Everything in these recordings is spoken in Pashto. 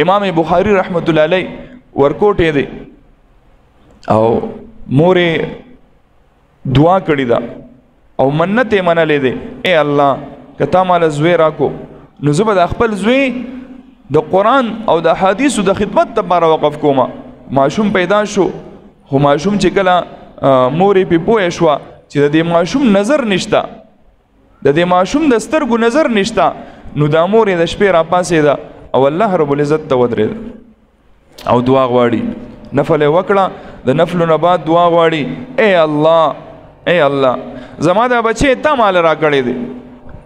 امام بخاری رحمت الله علیه ورکوټې دی او مورې دعا کړې ده او منت یې منلې دی، اے الله که تا مال زوی راکو نو زه به د خپل زوی د قرآن او د حدیثو د خدمت لپاره وقف کومه. ماشوم پیدا شو خو ماشوم چې کله مورې پې پوه شوه چې د دې ماشوم نظر نشته، د دې ماشوم د سترګو نظر نشته، نو دا مور یې د شپې راپاڅېده او الله رب العزت ته ودرېده او دعا غواړي. نفل یې وکړه، د نفلو نه بعد دعا غواړي، اے الله اے الله زما دا بچی تا مال را کړی دی،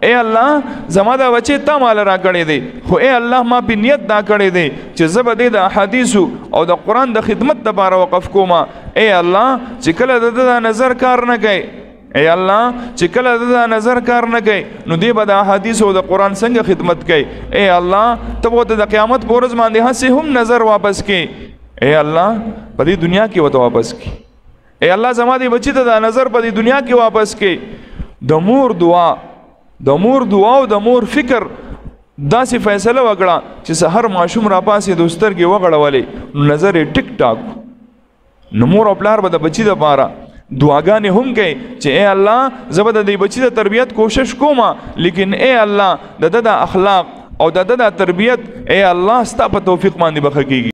اے الله زما دا بچی تا مال را کړی دی، خو اے الله ما په نیت دا کړی دی چې زه به دې د احادیثو او د قرآن د خدمت لپاره وقف کومه. اے الله چې کله د دا نظر کار نه کوي، اے الله چې کله د نظر کار نه کوي نو دی به د احادیث او د قرآن څنګه خدمت کوي. اے الله ته به د قیامت په ورځ باندې هسې هم نظر واپس کړي، اے الله په دې دنیا کې ورته واپس کړي، اے الله زما دې بچي ته د نظر په دې دنیا کې واپس کړي. د مور دعا، د مور دعا او د مور فکر داسې فیصله وکړه چې سحر ماشوم راپاسې د سترګې وغړولې نو نظر یې ټیک ټاک. نو مور او پلار به د بچي دپاره دعاګانې هم کوي چې اے الله زه به د دې بچي د تربیت کوشش کومه، لیکن اے الله د د اخلاق او د د تربیت اے الله ستا په توفیق باندې به ښه کېږي.